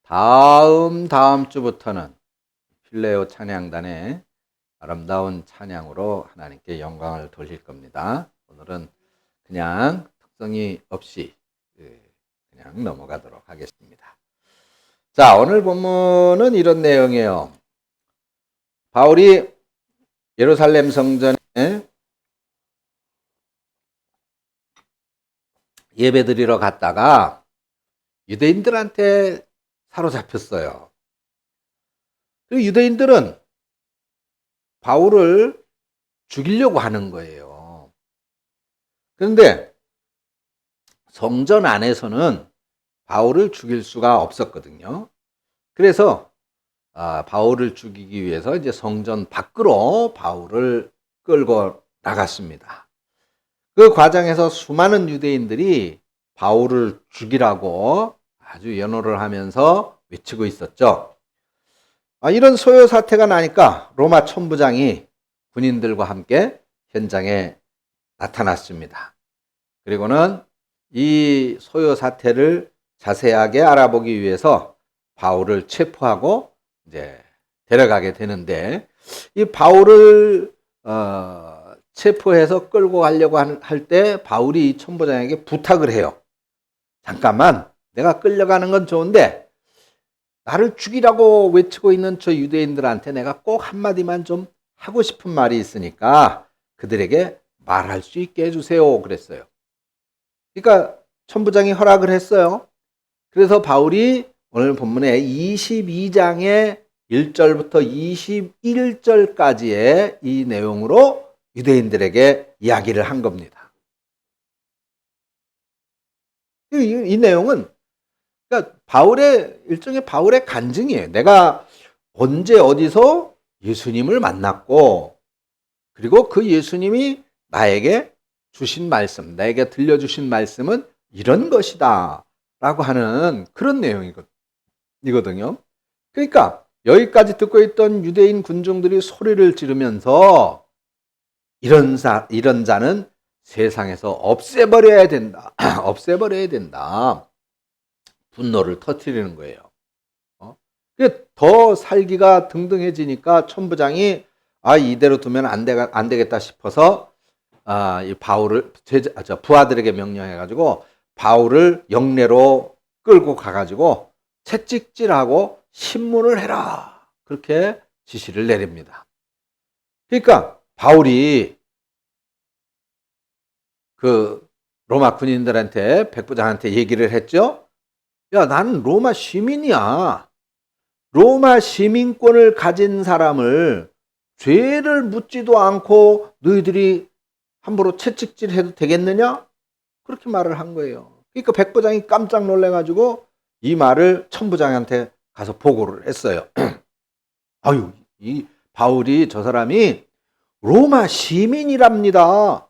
다음 주부터는 필레오 찬양단의 아름다운 찬양으로 하나님께 영광을 돌릴 겁니다. 오늘은 그냥 특성이 없이 그냥 넘어가도록 하겠습니다. 자, 오늘 본문은 이런 내용이에요. 바울이 예루살렘 성전에 예배드리러 갔다가 유대인들한테 사로잡혔어요. 그리고 유대인들은 바울을 죽이려고 하는 거예요. 그런데 성전 안에서는 바울을 죽일 수가 없었거든요. 그래서 바울을 죽이기 위해서 이제 성전 밖으로 바울을 끌고 나갔습니다. 그 과정에서 수많은 유대인들이 바울을 죽이라고 아주 연호를 하면서 외치고 있었죠. 이런 소요 사태가 나니까 로마 천부장이 군인들과 함께 현장에 나타났습니다. 그리고는 이 소요 사태를 자세하게 알아보기 위해서 바울을 체포하고 이제 데려가게 되는데, 이 바울을 체포해서 끌고 가려고 할 때 바울이 천부장에게 부탁을 해요. 잠깐만, 내가 끌려가는 건 좋은데 나를 죽이라고 외치고 있는 저 유대인들한테 내가 꼭 한마디만 좀 하고 싶은 말이 있으니까 그들에게 말할 수 있게 해주세요. 그랬어요. 그러니까 천부장이 허락을 했어요. 그래서 바울이 오늘 본문에 22장의 1절부터 21절까지의 이 내용으로 유대인들에게 이야기를 한 겁니다. 이 내용은 그러니까 일종의 바울의 간증이에요. 내가 언제 어디서 예수님을 만났고, 그리고 그 예수님이 나에게 주신 말씀, 나에게 들려주신 말씀은 이런 것이다 라고 하는 그런 내용이거든요. 그러니까 여기까지 듣고 있던 유대인 군중들이 소리를 지르면서 이런 자는 세상에서 없애버려야 된다. 없애버려야 된다. 분노를 터뜨리는 거예요. 더 살기가 등등해지니까 천부장이 이대로 두면 안 되겠다 싶어서 이 바울을 부하들에게 명령해가지고 바울을 영내로 끌고 가가지고 채찍질하고 신문을 해라, 그렇게 지시를 내립니다. 그러니까 바울이 그 로마 군인들한테, 백부장한테 얘기를 했죠. 야, 나는 로마 시민이야. 로마 시민권을 가진 사람을 죄를 묻지도 않고 너희들이 함부로 채찍질해도 되겠느냐? 그렇게 말을 한 거예요. 그러니까 백부장이 깜짝 놀래가지고 이 말을 천부장한테 가서 보고를 했어요. 아유, 이 바울이, 저 사람이 로마 시민이랍니다.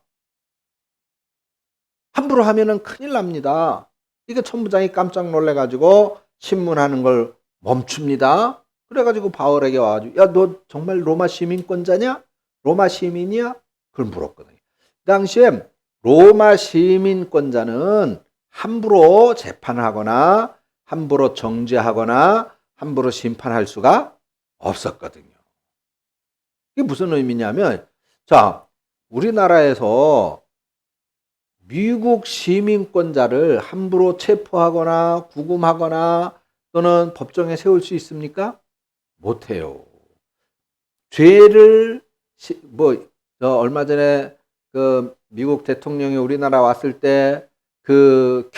함부로 하면은 큰일 납니다. 이게 천부장이 깜짝 놀래가지고 신문하는 걸 멈춥니다. 그래가지고 바울에게 와가지고, 야, 너 정말 로마 시민권자냐? 로마 시민이야? 그걸 물었거든요. 그 당시에 로마 시민권자는 함부로 재판하거나 함부로 정죄하거나 함부로 심판할 수가 없었거든요. 이게 무슨 의미냐면, 자, 우리나라에서 미국 시민권자를 함부로 체포하거나 구금하거나 또는 법정에 세울 수 있습니까? 못해요. 죄를 얼마 전에 그 미국 대통령이 우리나라 왔을 때 그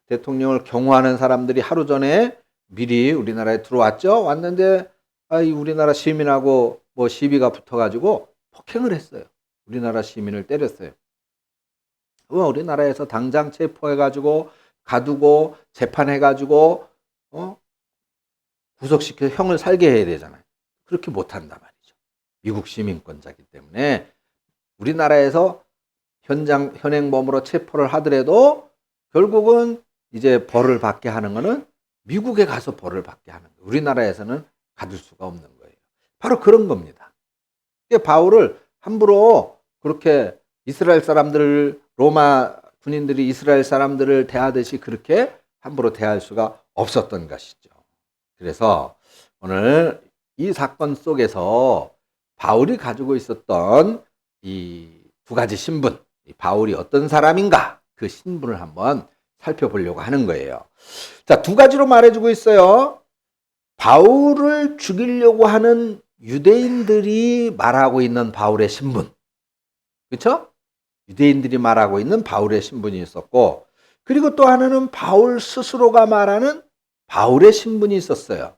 대통령을 경호하는 사람들이 하루 전에 미리 우리나라에 들어왔죠. 왔는데 우리나라 시민하고 시비가 붙어가지고 폭행을 했어요. 우리나라 시민을 때렸어요. 우리나라에서 당장 체포해가지고 가두고 재판해가지고 구속시켜 형을 살게 해야 되잖아요. 그렇게 못한단 말이죠. 미국 시민권자이기 때문에 우리나라에서 현행범으로 체포를 하더라도 결국은 이제 벌을 받게 하는 거는 미국에 가서 벌을 받게 하는 거예요. 우리나라에서는 가둘 수가 없는 거예요. 바로 그런 겁니다. 바울을 함부로 그렇게 이스라엘 사람들을, 로마 군인들이 이스라엘 사람들을 대하듯이 그렇게 함부로 대할 수가 없었던 것이죠. 그래서 오늘 이 사건 속에서 바울이 가지고 있었던 이 두 가지 신분, 바울이 어떤 사람인가, 그 신분을 한번 살펴보려고 하는 거예요. 자, 두 가지로 말해주고 있어요. 바울을 죽이려고 하는 유대인들이 말하고 있는 바울의 신분. 그렇죠? 유대인들이 말하고 있는 바울의 신분이 있었고, 그리고 또 하나는 바울 스스로가 말하는 바울의 신분이 있었어요.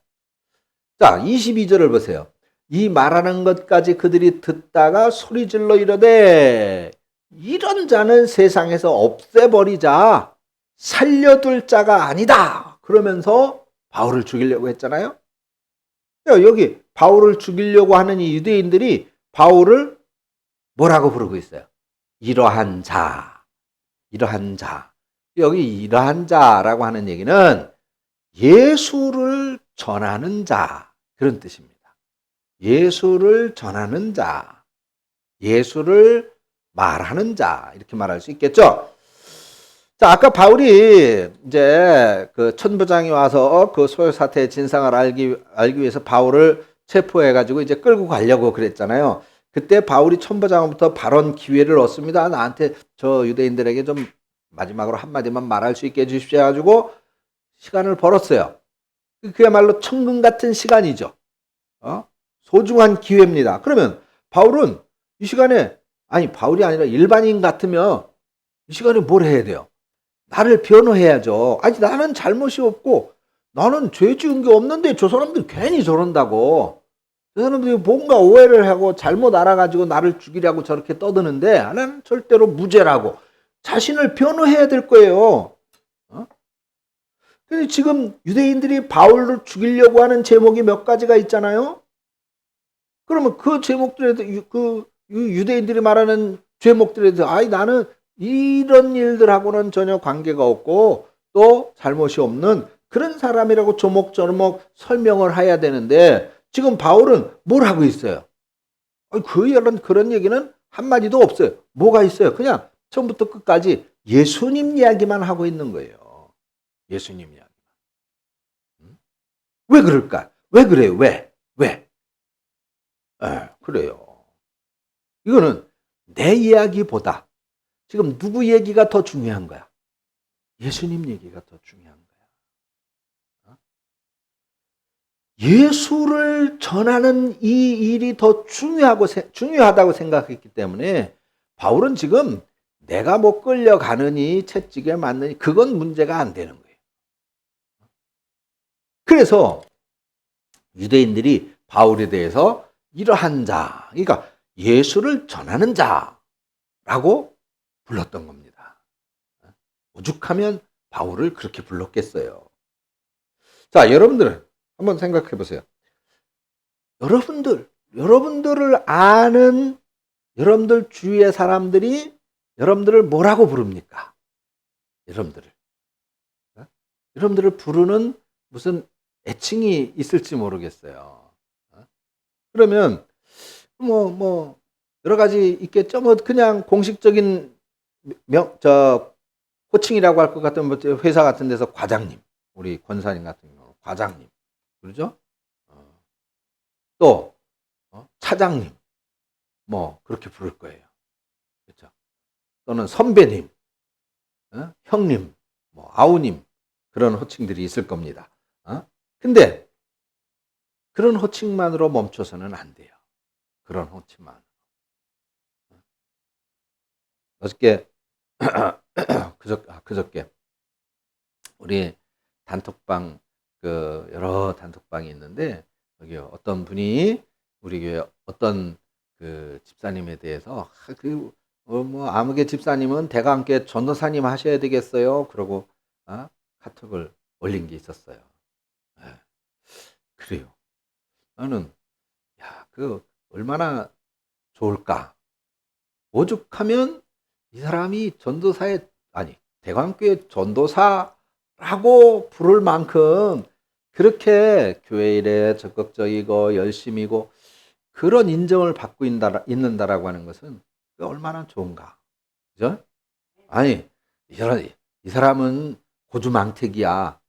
자, 22절을 보세요. 이 말하는 것까지 그들이 듣다가 소리질러 이르되 이런 자는 세상에서 없애버리자, 살려둘 자가 아니다. 그러면서 바울을 죽이려고 했잖아요. 여기 바울을 죽이려고 하는 이 유대인들이 바울을 뭐라고 부르고 있어요? 이러한 자, 이러한 자. 여기 이러한 자라고 하는 얘기는 예수를 전하는 자, 그런 뜻입니다. 예수를 전하는 자, 예수를 말하는 자, 이렇게 말할 수 있겠죠. 자, 아까 바울이 이제 그 천부장이 와서 그 소요 사태의 진상을 알기 위해서 바울을 체포해가지고 이제 끌고 가려고 그랬잖아요. 그때 바울이 천부장으로부터 발언 기회를 얻습니다. 나한테 저 유대인들에게 좀 마지막으로 한마디만 말할 수 있게 해주십시오 해가지고 시간을 벌었어요. 그야말로 천금 같은 시간이죠. 소중한 기회입니다. 그러면 바울은 이 시간에, 아니 바울이 아니라 일반인 같으면 이 시간에 뭘 해야 돼요? 나를 변호해야죠. 아니 나는 잘못이 없고 나는 죄 지은 게 없는데 저 사람들이 괜히 저런다고. 저 사람들이 뭔가 오해를 하고 잘못 알아가지고 나를 죽이려고 저렇게 떠드는데 나는 절대로 무죄라고 자신을 변호해야 될 거예요. 근데 지금 유대인들이 바울을 죽이려고 하는 제목이 몇 가지가 있잖아요. 그러면 그 제목들에 그 유대인들이 말하는 제목들에 대해서 아이 나는 이런 일들하고는 전혀 관계가 없고 또 잘못이 없는 그런 사람이라고 조목조목 설명을 해야 되는데 지금 바울은 뭘 하고 있어요? 그런 얘기는 한마디도 없어요. 뭐가 있어요? 그냥 처음부터 끝까지 예수님 이야기만 하고 있는 거예요. 예수님 이야기. 왜 그럴까? 왜 그래요? 왜? 그래요. 이거는 내 이야기보다 지금 누구 얘기가 더 중요한 거야? 예수님 얘기가 더 중요한 거야. 예수를 전하는 이 일이 더 중요하다고 생각했기 때문에 바울은 지금 내가 뭐 끌려가느니 채찍에 맞느니 그건 문제가 안 되는 거예요. 그래서 유대인들이 바울에 대해서 이러한 자, 그러니까 예수를 전하는 자라고 불렀던 겁니다. 오죽하면 바울을 그렇게 불렀겠어요. 자, 여러분들은 한번 생각해 보세요. 여러분들을 아는 여러분들 주위의 사람들이 여러분들을 뭐라고 부릅니까? 여러분들을 부르는 무슨 애칭이 있을지 모르겠어요. 그러면 뭐 여러 가지 있겠죠. 뭐 그냥 공식적인 호칭이라고 할 것 같으면 회사 같은 데서 과장님, 우리 권사님 같은 경우 과장님, 그러죠? 또 차장님, 뭐 그렇게 부를 거예요. 그렇죠? 또는 선배님, 형님, 뭐 아우님 그런 호칭들이 있을 겁니다. 근데 그런 호칭만으로 멈춰서는 안 돼요. 그런 호칭만. 어저께 그저께 우리 단톡방 여러 단톡방이 있는데 여기 어떤 분이 우리 교회 어떤 그 집사님에 대해서 뭐 아무개 집사님은 대강교회 전도사님 하셔야 되겠어요. 그러고 카톡을 올린 게 있었어요. 그래요. 나는 얼마나 좋을까. 오죽하면 이 사람이 대광교회 전도사라고 부를 만큼 그렇게 교회 일에 적극적이고 열심이고 그런 인정을 받고 있는다라고 하는 것은 얼마나 좋은가. 그죠? 아니, 이 사람은 고주망태기야.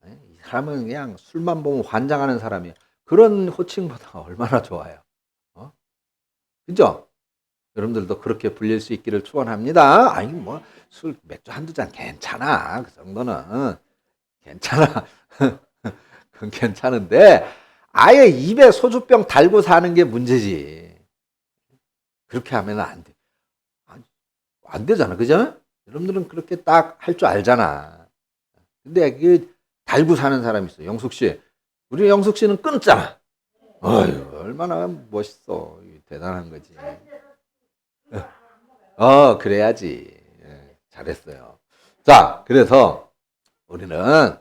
이 사람은 그냥 술만 보면 환장하는 사람이야. 그런 호칭보다 얼마나 좋아요. 그죠? 여러분들도 그렇게 불릴 수 있기를 축원합니다. 아니 뭐 술 맥주 한두 잔 괜찮아. 그 정도는 괜찮아. 그건 괜찮은데 아예 입에 소주병 달고 사는 게 문제지. 그렇게 하면 안 돼. 안 되잖아. 그죠? 여러분들은 그렇게 딱 할 줄 알잖아. 근데 그 달고 사는 사람이 있어. 영숙 씨. 우리 영숙 씨는 끊었잖아. 어휴, 얼마나 멋있어. 대단한 거지. 그래야지. 잘했어요. 자, 그래서 우리는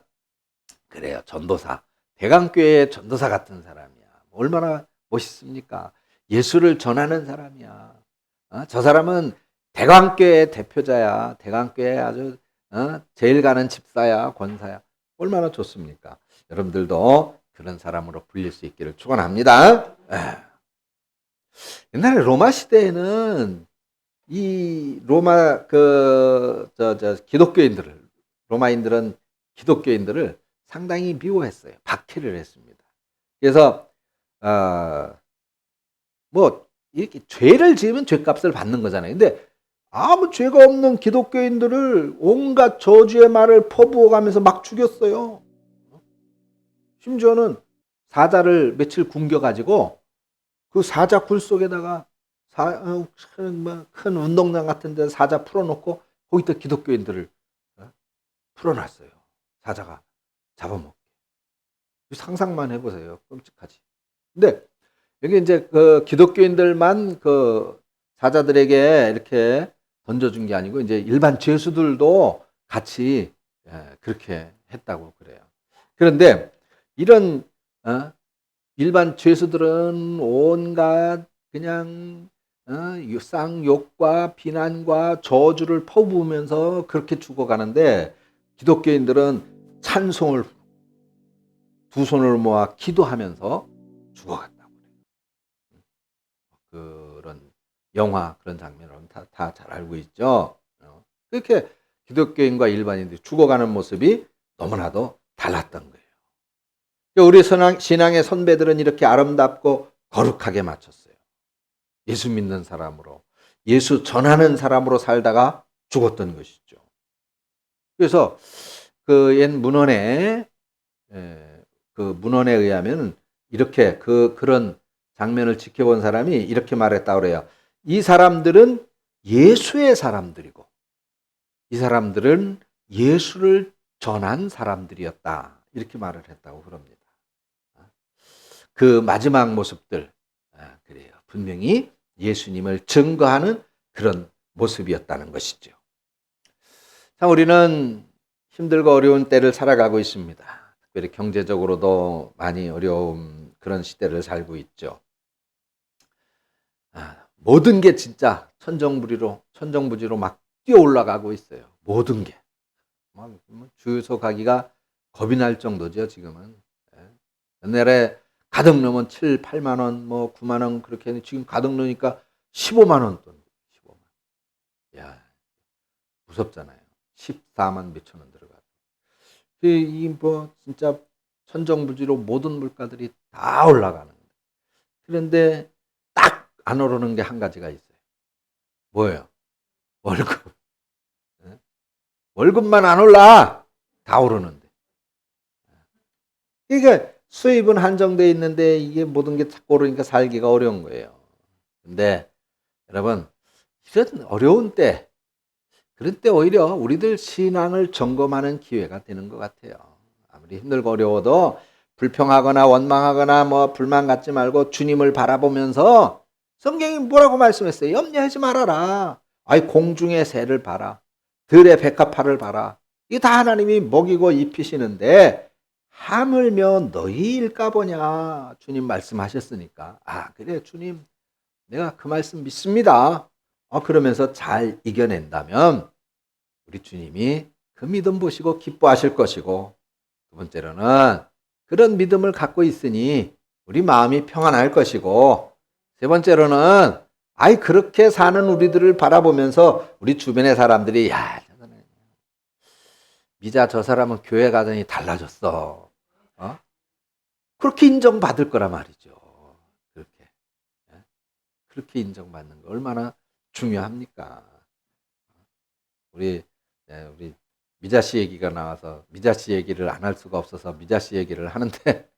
그래요. 전도사. 대강교회의 전도사 같은 사람이야. 얼마나 멋있습니까? 예수를 전하는 사람이야. 저 사람은 대강교회의 대표자야. 대강교회 아주 제일 가는 집사야, 권사야. 얼마나 좋습니까? 여러분들도 그런 사람으로 불릴 수 있기를 축원합니다. 옛날에 로마 시대에는 이 로마 기독교인들을 로마인들은 기독교인들을 상당히 미워했어요. 박해를 했습니다. 그래서 뭐 이렇게 죄를 지으면 죄값을 받는 거잖아요. 근데 아무 죄가 없는 기독교인들을 온갖 저주의 말을 퍼부어가면서 막 죽였어요. 심지어는 사자를 며칠 굶겨가지고 그 사자 굴 속에다가 큰 운동장 같은 데 사자 풀어놓고 거기다 기독교인들을 풀어놨어요. 사자가 잡아먹게. 상상만 해보세요. 끔찍하지. 근데 여기 이제 그 기독교인들만 그 사자들에게 이렇게 던져준 게 아니고 이제 일반 죄수들도 같이 그렇게 했다고 그래요. 그런데 이런 일반 죄수들은 온갖 그냥 쌍욕과 비난과 저주를 퍼부으면서 그렇게 죽어가는데 기독교인들은 찬송을 두 손을 모아 기도하면서 죽어갔다고 그래요. 그런 영화 그런 장면은 다 잘 알고 있죠. 그렇게 기독교인과 일반인들이 죽어가는 모습이 너무나도 달랐던 거예요. 우리 신앙의 선배들은 이렇게 아름답고 거룩하게 마쳤어요. 예수 믿는 사람으로, 예수 전하는 사람으로 살다가 죽었던 것이죠. 그래서 그 옛 문헌에 의하면 이렇게 그런 장면을 지켜본 사람이 이렇게 말했다고 그래요. 이 사람들은 예수의 사람들이고 이 사람들은 예수를 전한 사람들이었다. 이렇게 말을 했다고 그럽니다. 그 마지막 모습들 그래요. 분명히 예수님을 증거하는 그런 모습이었다는 것이죠. 참 우리는 힘들고 어려운 때를 살아가고 있습니다. 특별히 경제적으로도 많이 어려운 그런 시대를 살고 있죠. 모든 게 진짜 천정부지로 막 뛰어 올라가고 있어요. 모든 게. 주유소 가기가 겁이 날 정도죠, 지금은. 옛날에 가득 넣으면 7, 8만 원, 뭐 9만 원 그렇게 했는데 지금 가득 넣으니까 15만 원 돈. 15만. 야, 무섭잖아요. 14만 몇천 원 들어가고. 이 뭐 진짜 천정부지로 모든 물가들이 다 올라가는 거예요. 그런데 딱 안 오르는 게 한 가지가 있어요. 뭐예요? 월급. 월급만 안 올라. 다 오르는데. 그러니까 수입은 한정되어 있는데 이게 모든 게 자꾸 오르니까 살기가 어려운 거예요. 근데 여러분 이런 어려운 때 그런 때 오히려 우리들 신앙을 점검하는 기회가 되는 것 같아요. 아무리 힘들고 어려워도 불평하거나 원망하거나 뭐 불만 갖지 말고 주님을 바라보면서 성경이 뭐라고 말씀했어요? 염려하지 말아라. 아이 공중의 새를 봐라. 들의 백합화를 봐라. 이게 다 하나님이 먹이고 입히시는데 하물며 너희일까 보냐. 주님 말씀하셨으니까. 그래 주님 내가 그 말씀 믿습니다. 그러면서 잘 이겨낸다면 우리 주님이 그 믿음 보시고 기뻐하실 것이고 두 번째로는 그런 믿음을 갖고 있으니 우리 마음이 평안할 것이고 세 번째로는 그렇게 사는 우리들을 바라보면서 우리 주변의 사람들이 미자 저 사람은 교회 가더니 달라졌어. 그렇게 인정받을 거란 말이죠. 그렇게. 그렇게 인정받는 거 얼마나 중요합니까? 우리 미자 씨 얘기가 나와서 미자 씨 얘기를 안 할 수가 없어서 미자 씨 얘기를 하는데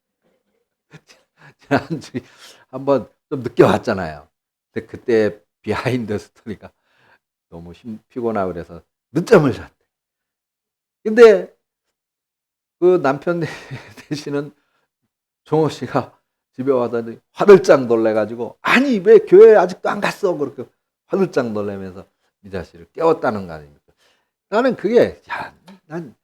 지난주에 한번 좀 늦게 왔잖아요. 근데 그때 비하인드 스토리가 너무 피곤하고 그래서 늦잠을 잤대. 근데 그 남편 되시는 종호 씨가 집에 와서 화들짝 놀래가지고 아니 왜 교회 아직도 안 갔어? 그렇게 화들짝 놀래면서 미자 씨를 깨웠다는 거 아닙니까? 나는 그게 난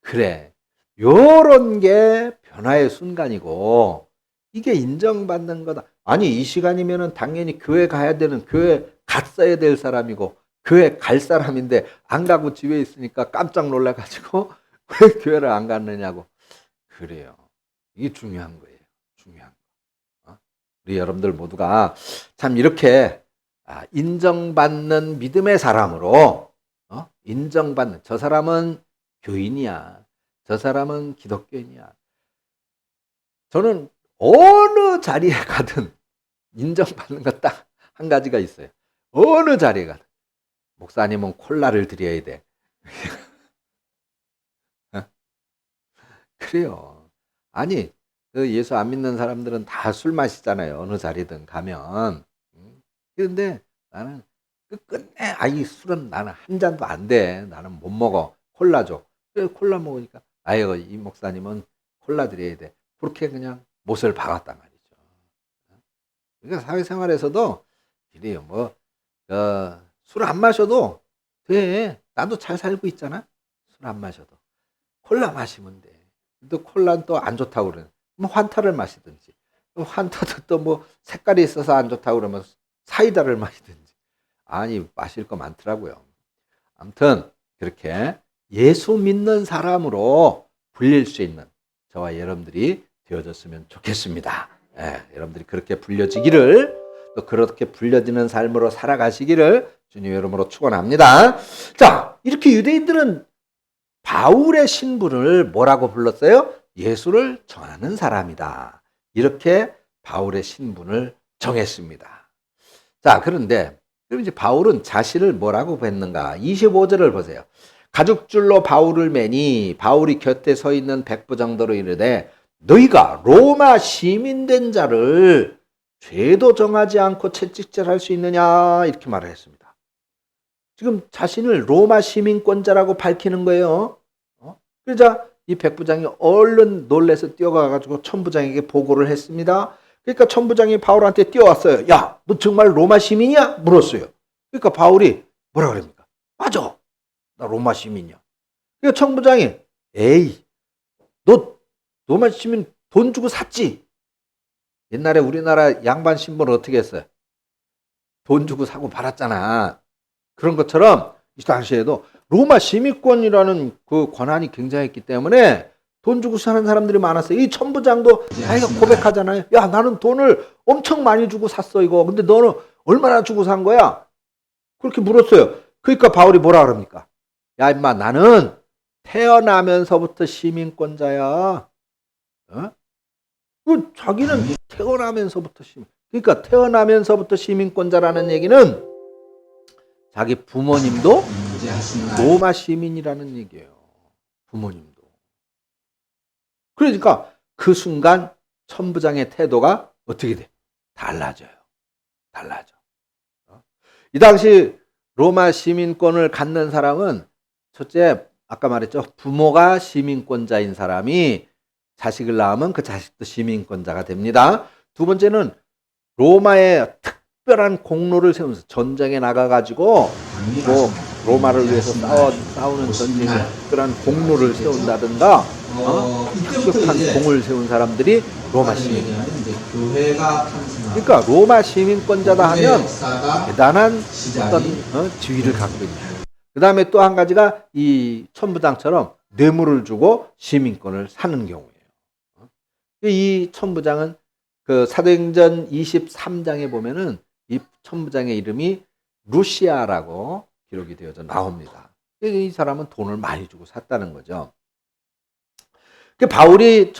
그래 요런 게 변화의 순간이고 이게 인정받는 거다. 아니 이 시간이면은 당연히 교회 가야 되는 교회 갔어야 될 사람이고 교회 갈 사람인데 안 가고 집에 있으니까 깜짝 놀라가지고 왜 교회를 안 갔느냐고. 그래요. 이게 중요한 거예요. 중요한 거. 우리 여러분들 모두가 참 이렇게 인정받는 믿음의 사람으로 인정받는 저 사람은 교인이야. 저 사람은 기독교인이야. 저는 어느 자리에 가든 인정받는 거 딱 한 가지가 있어요. 어느 자리에 가든 목사님은 콜라를 드려야 돼. 그래요. 아니 그 예수 안 믿는 사람들은 다 술 마시잖아요. 어느 자리든 가면. 그런데 나는 끝내 이 술은 나는 한 잔도 안 돼. 나는 못 먹어. 콜라 줘. 그래 콜라 먹으니까 아유 이 목사님은 콜라 드려야 돼. 그렇게 그냥 못을 박았단 말이죠. 그러니까 사회생활에서도 이래요. 뭐 술 안 마셔도 돼. 나도 잘 살고 있잖아. 술 안 마셔도 콜라 마시면 돼. 또 콜라는 또 안 좋다고 그러는. 뭐 환타를 마시든지. 환타도 또 뭐 색깔이 있어서 안 좋다고 그러면 사이다를 마시든지. 아니 마실 거 많더라고요. 아무튼 그렇게 예수 믿는 사람으로 불릴 수 있는 저와 여러분들이 되어졌으면 좋겠습니다. 여러분들이 그렇게 불려지기를 또 그렇게 불려지는 삶으로 살아가시기를 주님의 이름으로 축원합니다. 자, 이렇게 유대인들은 바울의 신분을 뭐라고 불렀어요? 예수를 전하는 사람이다. 이렇게 바울의 신분을 정했습니다. 자, 그런데 그럼 이제 바울은 자신을 뭐라고 했는가? 25절을 보세요. 가죽줄로 바울을 매니 바울이 곁에 서 있는 백부장도로 이르되 너희가 로마 시민된 자를 죄도 정하지 않고 채찍질할 수 있느냐 이렇게 말을 했습니다. 지금 자신을 로마 시민권자라고 밝히는 거예요. 그러자 이 백부장이 얼른 놀래서 뛰어가가지고 천부장에게 보고를 했습니다. 그러니까 천부장이 바울한테 뛰어왔어요. 야, 너 정말 로마 시민이야? 물었어요. 그러니까 바울이 뭐라 그럽니까? 맞아, 나 로마 시민이야. 그러니까 천부장이 에이, 너 로마 시민 돈 주고 샀지? 옛날에 우리나라 양반 신분 어떻게 했어요? 돈 주고 사고 팔았잖아. 그런 것처럼 이 당시에도 로마 시민권이라는 그 권한이 굉장했기 때문에 돈 주고 사는 사람들이 많았어요. 이 천부장도 자기가 고백하잖아요. 야, 나는 돈을 엄청 많이 주고 샀어 이거. 근데 너는 얼마나 주고 산 거야? 그렇게 물었어요. 그러니까 바울이 뭐라 그럽니까? 야, 임마, 나는 태어나면서부터 시민권자야. 자기는 태어나면서부터 그러니까 태어나면서부터 시민권자라는 얘기는 자기 부모님도 로마 시민이라는 얘기예요. 부모님도. 그러니까 그 순간 천부장의 태도가 어떻게 돼? 달라져요. 달라져. 이 당시 로마 시민권을 갖는 사람은 첫째 아까 말했죠. 부모가 시민권자인 사람이 자식을 낳으면 그 자식도 시민권자가 됩니다. 두 번째는 로마의 특별한 공로를 세우면서 전쟁에 나가가지고 뭐 로마를 위해서 싸우는 전쟁에 특별한 공로를 세운다든가 특별한 공을 세운 사람들이 로마 시민. 그러니까 로마 시민권자다 하면 대단한 어떤 지위를 갖고 있는. 그 다음에 또 한 가지가 이 천부장처럼 뇌물을 주고 시민권을 사는 경우예요. 이 천부장은 그 사도행전 23장에 보면은 이 천부장의 이름이 루시아라고 기록이 되어져 나옵니다. 이 사람은 돈을 많이 주고 샀다는 거죠. 그 바울이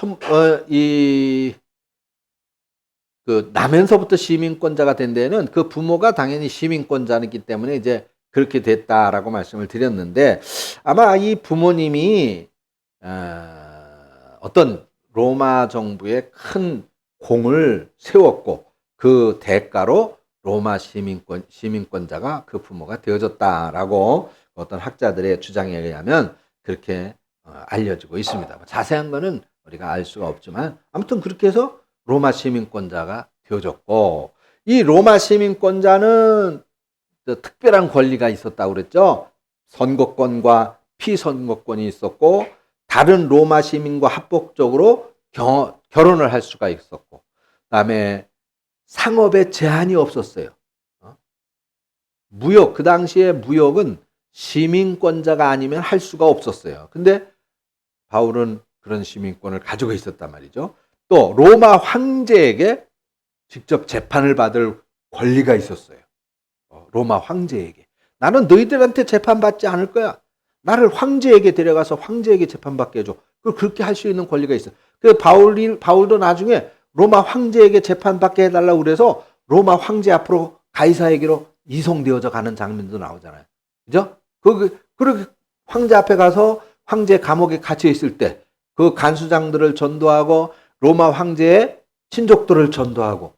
나면서부터 시민권자가 된 데에는 그 부모가 당연히 시민권자이기 때문에 이제 그렇게 됐다라고 말씀을 드렸는데, 아마 이 부모님이 어떤 로마 정부에 큰 공을 세웠고 그 대가로 로마 시민권자가 그 부모가 되어졌다라고 어떤 학자들의 주장에 의하면 그렇게 알려지고 있습니다. 자세한 거는 우리가 알 수가 없지만 아무튼 그렇게 해서 로마 시민권자가 되어졌고, 이 로마 시민권자는 특별한 권리가 있었다고 그랬죠. 선거권과 피선거권이 있었고, 다른 로마 시민과 합법적으로 결혼을 할 수가 있었고, 그다음에 상업에 제한이 없었어요. 무역, 그 당시에 무역은 시민권자가 아니면 할 수가 없었어요. 근데 바울은 그런 시민권을 가지고 있었단 말이죠. 또 로마 황제에게 직접 재판을 받을 권리가 있었어요. 로마 황제에게. 나는 너희들한테 재판받지 않을 거야. 나를 황제에게 데려가서 황제에게 재판받게 해줘. 그렇게 할 수 있는 권리가 있어. 그래서 바울도 나중에 로마 황제에게 재판받게 해달라고 그래서 로마 황제 앞으로 가이사에게로 이송되어져 가는 장면도 나오잖아요. 그죠? 그렇게 황제 앞에 가서 황제 감옥에 갇혀 있을 때 그 간수장들을 전도하고 로마 황제의 친족들을 전도하고,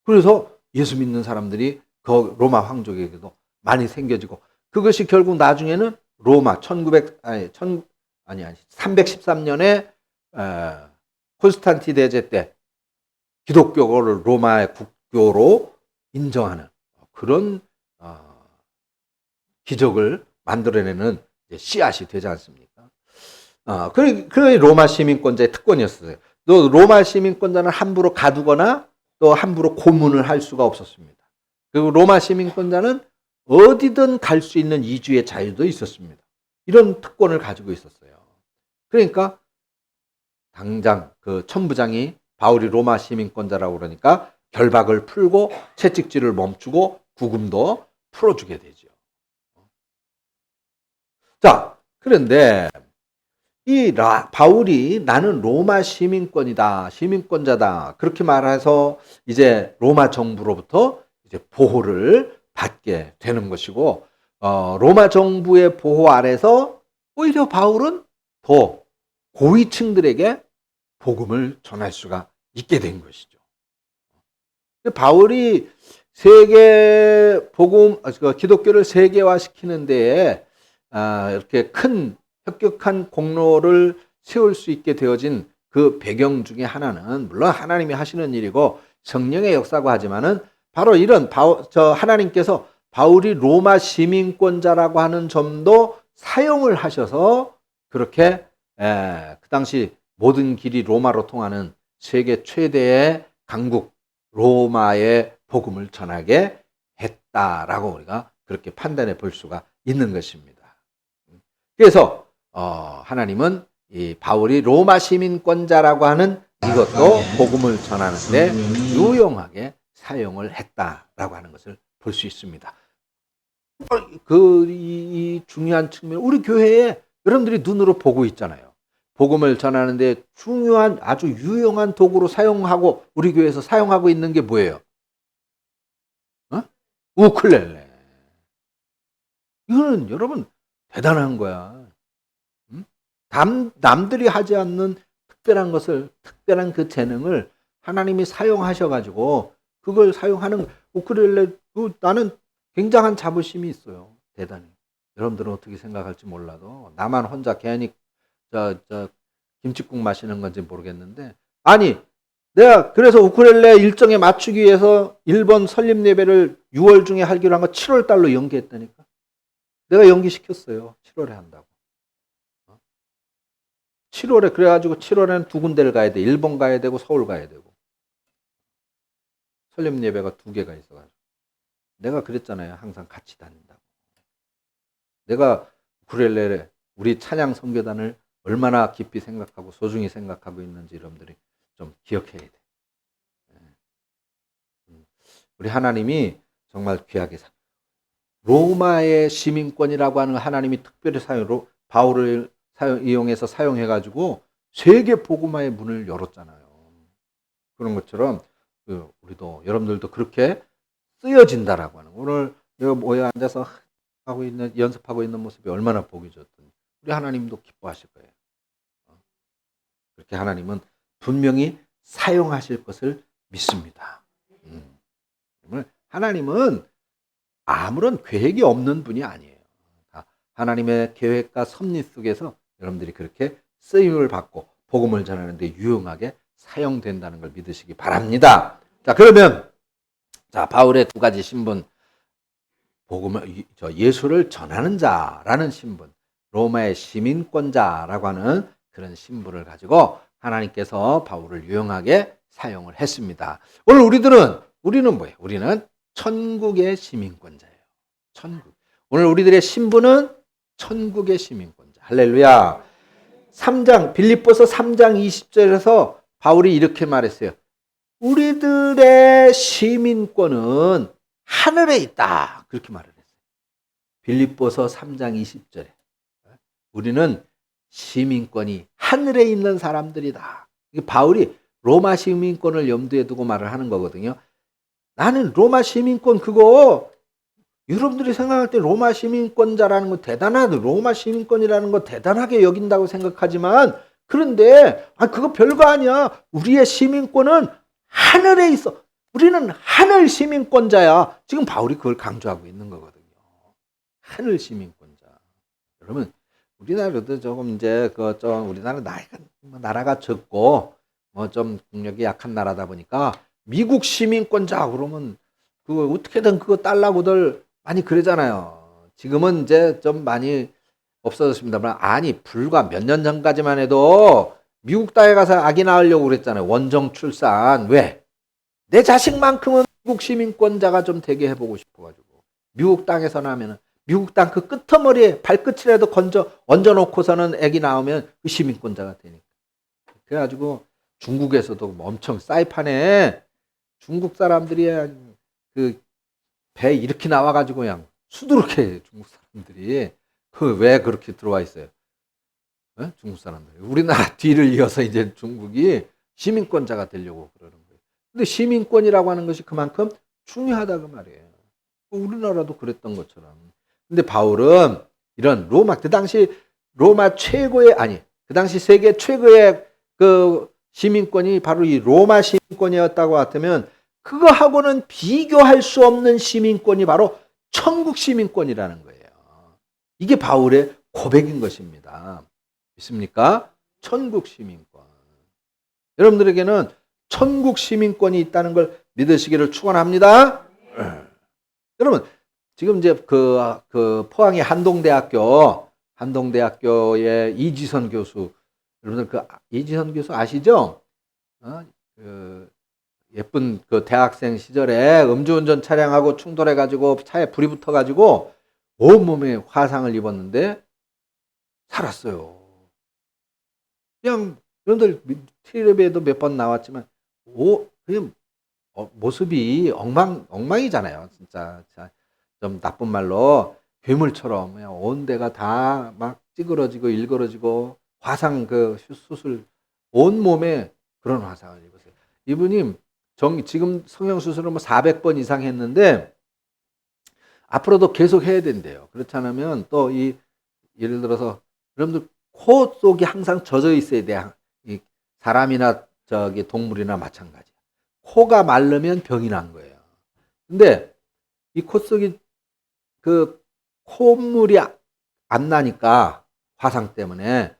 그래서 예수 믿는 사람들이 그 로마 황족에게도 많이 생겨지고, 그것이 결국 나중에는 로마 313년에 콘스탄티 대제 때 기독교를 로마의 국교로 인정하는 그런 기적을 만들어내는 씨앗이 되지 않습니까? 그게 로마 시민권자의 특권이었어요. 또 로마 시민권자는 함부로 가두거나 또 함부로 고문을 할 수가 없었습니다. 그리고 로마 시민권자는 어디든 갈 수 있는 이주의 자유도 있었습니다. 이런 특권을 가지고 있었어요. 그러니까 당장 그 천부장이 바울이 로마 시민권자라고 그러니까 결박을 풀고 채찍질을 멈추고 구금도 풀어주게 되죠. 자, 그런데 바울이 나는 로마 시민권이다, 시민권자다, 그렇게 말해서 이제 로마 정부로부터 이제 보호를 받게 되는 것이고, 로마 정부의 보호 아래서 오히려 바울은 더 고위층들에게 복음을 전할 수가 있게 된 것이죠. 바울이 기독교를 세계화시키는 데에 이렇게 큰 혁혁한 공로를 세울 수 있게 되어진 그 배경 중에 하나는, 물론 하나님이 하시는 일이고 성령의 역사고 하지만은 바로 이런 하나님께서 바울이 로마 시민권자라고 하는 점도 사용을 하셔서 그렇게 그 당시 모든 길이 로마로 통하는 세계 최대의 강국 로마의 복음을 전하게 했다라고 우리가 그렇게 판단해 볼 수가 있는 것입니다. 그래서 하나님은 이 바울이 로마 시민권자라고 하는 이것도 복음을 전하는데 유용하게 사용을 했다라고 하는 것을 볼 수 있습니다. 이 중요한 측면, 우리 교회에 여러분들이 눈으로 보고 있잖아요. 복음을 전하는데 중요한 아주 유용한 도구로 사용하고 우리 교회에서 사용하고 있는 게 뭐예요? 우쿨렐레. 이거는 여러분 대단한 거야. 남들이 하지 않는 특별한 것을, 특별한 그 재능을 하나님이 사용하셔가지고 그걸 사용하는 우쿨렐레, 나는 굉장한 자부심이 있어요. 대단히. 여러분들은 어떻게 생각할지 몰라도 나만 혼자 괜히 김칫국 마시는 건지 모르겠는데, 아니 내가 그래서 우쿨렐레 일정에 맞추기 위해서 일본 설립 예배를 6월 중에 하기로 한 거 7월 달로 연기했다니까. 내가 연기시켰어요. 7월에 한다고. 7월에 그래가지고 7월에는 두 군데를 가야 돼. 일본 가야 되고 서울 가야 되고. 설립 예배가 두 개가 있어가지고. 내가 그랬잖아요. 항상 같이 다닌다고. 내가 우쿨렐레 우리 찬양 선교단을 얼마나 깊이 생각하고 소중히 생각하고 있는지 여러분들이 좀 기억해야 돼. 우리 하나님이 정말 귀하게 로마의 시민권이라고 하는 하나님이 특별히 바울을 이용해서 사용해가지고 세계 복음화의 문을 열었잖아요. 그런 것처럼 우리도 여러분들도 그렇게 쓰여진다라고 하는, 오늘 내가 모여 앉아서 연습하고 있는 모습이 얼마나 보기 좋든 우리 하나님도 기뻐하실 거예요. 그렇게 하나님은 분명히 사용하실 것을 믿습니다. 하나님은 아무런 계획이 없는 분이 아니에요. 하나님의 계획과 섭리 속에서 여러분들이 그렇게 쓰임을 받고 복음을 전하는데 유용하게 사용된다는 걸 믿으시기 바랍니다. 자, 그러면 바울의 두 가지 신분, 예수를 전하는 자라는 신분, 로마의 시민권자라고 하는 그런 신분을 가지고 하나님께서 바울을 유용하게 사용을 했습니다. 오늘 우리는 뭐예요? 우리는 천국의 시민권자예요. 천국. 오늘 우리들의 신분은 천국의 시민권자. 할렐루야. 빌립보서 3장 20절에서 바울이 이렇게 말했어요. 우리들의 시민권은 하늘에 있다. 그렇게 말을 했어요. 빌립보서 3장 20절에. 우리는 시민권이 하늘에 있는 사람들이다. 바울이 로마 시민권을 염두에 두고 말을 하는 거거든요. 나는 로마 시민권 그거 여러분들이 생각할 때 로마 시민권자라는 거 대단하다. 로마 시민권이라는 거 대단하게 여긴다고 생각하지만 그런데 그거 별거 아니야. 우리의 시민권은 하늘에 있어. 우리는 하늘 시민권자야. 지금 바울이 그걸 강조하고 있는 거거든요. 하늘 시민권자. 여러분 우리나라도 조금 이제 우리나라 나라가 적고 좀 국력이 약한 나라다 보니까 미국 시민권자 그러면 그거 어떻게든 그거 딸라고들 많이 그러잖아요. 지금은 이제 좀 많이 없어졌습니다만 불과 몇 년 전까지만 해도 미국 땅에 가서 아기 낳으려고 그랬잖아요. 원정 출산. 왜? 내 자식만큼은 미국 시민권자가 좀 되게 해보고 싶어가지고 미국 땅에서 나면은 미국 땅 그 끄트머리에 발끝이라도 얹어놓고서는 아기 낳으면 그 시민권자가 되니까. 그래가지고 중국에서도 엄청 사이판에 중국 사람들이 그 배 이렇게 나와가지고 그냥 수두룩해. 중국 사람들이 왜 그렇게 들어와 있어요? 네? 중국 사람들이 우리나라 뒤를 이어서 이제 중국이 시민권자가 되려고 그러는 거예요. 근데 시민권이라고 하는 것이 그만큼 중요하다 그 말이에요. 우리나라도 그랬던 것처럼. 근데 바울은 이런 그 당시 그 당시 세계 최고의 그 시민권이 바로 이 로마 시민권이었다고 하다면 그거하고는 비교할 수 없는 시민권이 바로 천국 시민권이라는 거예요. 이게 바울의 고백인 것입니다. 믿습니까? 천국 시민권. 여러분들에게는 천국 시민권이 있다는 걸 믿으시기를 축원합니다. 여러분 지금 이제 포항의 한동대학교의 이지선 교수, 여러분들 이지선 교수 아시죠? 예쁜 대학생 시절에 음주운전 차량하고 충돌해가지고 차에 불이 붙어가지고 온몸에 화상을 입었는데 살았어요. 그냥 여러분들 텔레비에도 몇 번 나왔지만 그냥 모습이 엉망이잖아요. 진짜 좀 나쁜 말로 괴물처럼 그냥 온 데가 다 막 찌그러지고 일그러지고 화상 수술 온 몸에 그런 화상을 입었어요. 이분이 지금 성형수술을 400번 이상 했는데 앞으로도 계속 해야 된대요. 그렇지 않으면 또 예를 들어서 여러분들 코 속이 항상 젖어 있어야 돼. 이 사람이나 동물이나 마찬가지야. 코가 마르면 병이 난 거예요. 근데 이 코 속이 콧물이 안 나니까 화상 때문에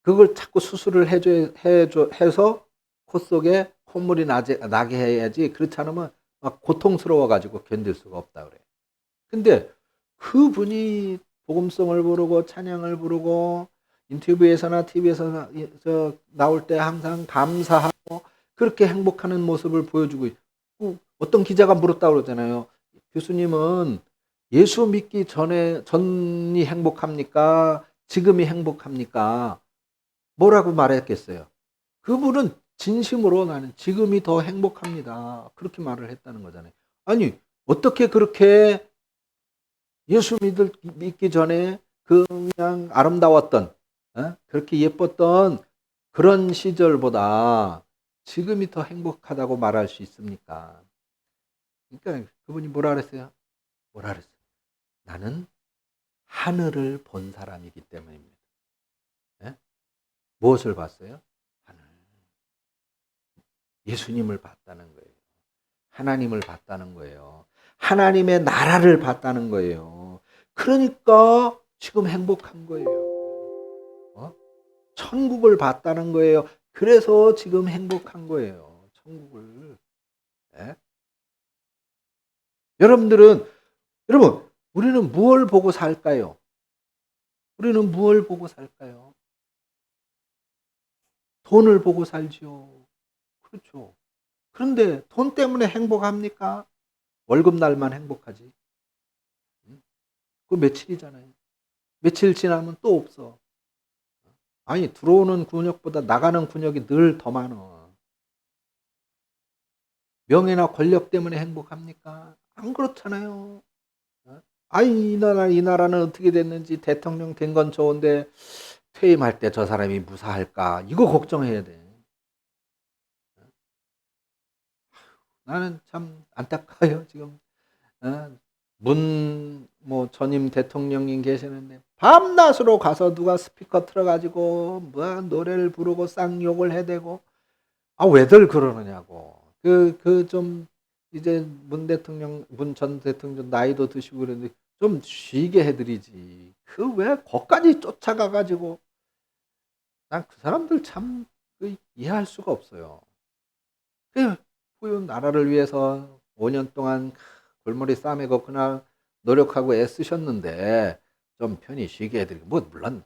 그걸 자꾸 수술을 해서 코 속에 콧물이 나게 해야지. 그렇지 않으면 막 고통스러워가지고 견딜 수가 없다 그래요. 근데 그분이 복음성을 부르고 찬양을 부르고 인터뷰에서나 TV에서 나올 때 항상 감사하고 그렇게 행복하는 모습을 보여주고 어떤 기자가 물었다고 그러잖아요. 교수님은 예수 믿기 전이 행복합니까? 지금이 행복합니까? 뭐라고 말했겠어요? 그분은 진심으로 나는 지금이 더 행복합니다. 그렇게 말을 했다는 거잖아요. 아니 어떻게 그렇게 예수 믿기 전에 그 그냥 아름다웠던, 그렇게 예뻤던 그런 시절보다 지금이 더 행복하다고 말할 수 있습니까? 그러니까 그분이 뭐라 그랬어요? 뭐라 그랬어요? 나는 하늘을 본 사람이기 때문입니다. 예? 무엇을 봤어요? 하늘. 예수님을 봤다는 거예요. 하나님을 봤다는 거예요. 하나님의 나라를 봤다는 거예요. 그러니까 지금 행복한 거예요. 천국을 봤다는 거예요. 그래서 지금 행복한 거예요. 천국을. 예? 여러분, 우리는 무엇을 보고 살까요? 우리는 무엇을 보고 살까요? 돈을 보고 살지요. 그렇죠. 그런데 돈 때문에 행복합니까? 월급날만 행복하지. 그 며칠이잖아요. 며칠 지나면 또 없어. 아니, 들어오는 근육보다 나가는 근육이 늘 더 많아. 명예나 권력 때문에 행복합니까? 안 그렇잖아요. 아니, 이 나라는 어떻게 됐는지 대통령 된 건 좋은데 퇴임할 때 저 사람이 무사할까? 이거 걱정해야 돼. 나는 참 안타까워요, 지금. 전임 대통령님 계시는데, 밤낮으로 가서 누가 스피커 틀어가지고, 노래를 부르고 쌍욕을 해대고, 왜들 그러느냐고. 이제 문 전 대통령 나이도 드시고 그랬는데, 좀 쉬게 해드리지. 왜 거기까지 쫓아가가지고, 난 그 사람들 참 이해할 수가 없어요. 그 나라를 위해서 5년 동안 골머리 싸매고 그날 노력하고 애쓰셨는데 좀 편히 쉬게 해드리고, 물론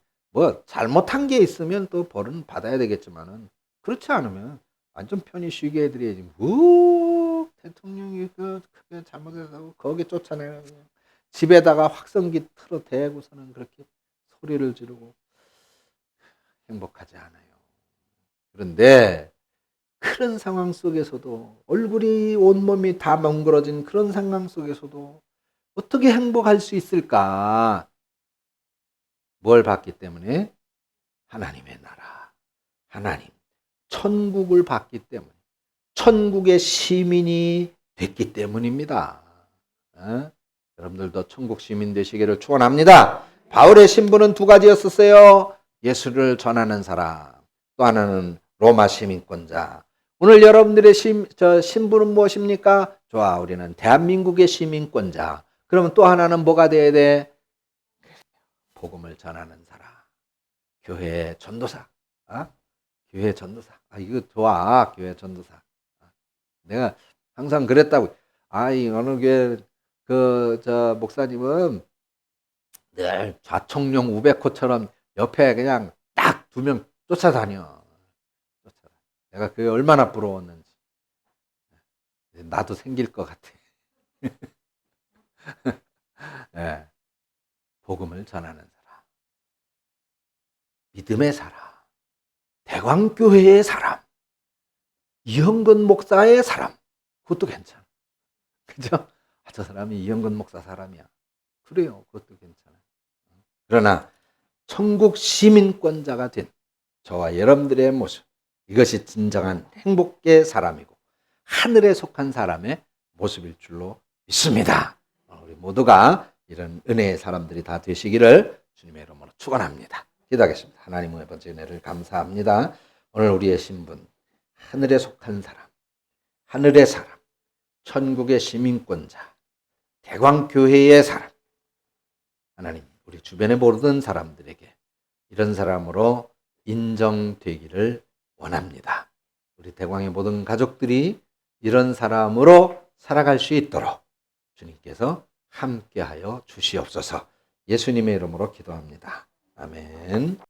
잘못한 게 있으면 또 벌은 받아야 되겠지만은, 그렇지 않으면 완전 편히 쉬게 해드려야지. 대통령이 크게 잘못해서 거기 쫓아내요. 집에다가 확성기 틀어 대고서는 그렇게 소리를 지르고 행복하지 않아요. 그런데 그런 상황 속에서도, 얼굴이 온몸이 다 멍그러진 그런 상황 속에서도 어떻게 행복할 수 있을까? 뭘 봤기 때문에? 하나님의 나라, 하나님, 천국을 봤기 때문에, 천국의 시민이 됐기 때문입니다. 여러분들도 천국 시민 되시기를 축원합니다. 바울의 신분은 두 가지였었어요. 예수를 전하는 사람, 또 하나는 로마 시민권자. 오늘 여러분들의 신분은 무엇입니까? 좋아, 우리는 대한민국의 시민권자. 그러면 또 하나는 뭐가 돼야 돼? 복음을 전하는 사람. 교회 전도사. 교회 전도사. 이거 좋아, 교회 전도사. 내가 항상 그랬다고. 어느 교회 목사님은 늘 좌청룡 우베코처럼 옆에 그냥 딱 2명 쫓아다녀. 내가 그게 얼마나 부러웠는지. 나도 생길 것 같아. 네. 복음을 전하는 사람, 믿음의 사람, 대광교회의 사람, 이형근 목사의 사람, 그것도 괜찮아. 그죠? 저 사람이 이형근 목사 사람이야. 그래요. 그것도 괜찮아요. 그러나 천국 시민권자가 된 저와 여러분들의 모습, 이것이 진정한 행복의 사람이고 하늘에 속한 사람의 모습일 줄로 믿습니다. 우리 모두가 이런 은혜의 사람들이 다 되시기를 주님의 이름으로 축원합니다. 기도하겠습니다. 하나님의 번째 은혜를 감사합니다. 오늘 우리의 신분, 하늘에 속한 사람, 하늘의 사람, 천국의 시민권자, 대광교회의 사람, 하나님, 우리 주변의 모든 사람들에게 이런 사람으로 인정되기를 원합니다. 우리 대광의 모든 가족들이 이런 사람으로 살아갈 수 있도록 주님께서 함께하여 주시옵소서. 예수님의 이름으로 기도합니다. 아멘.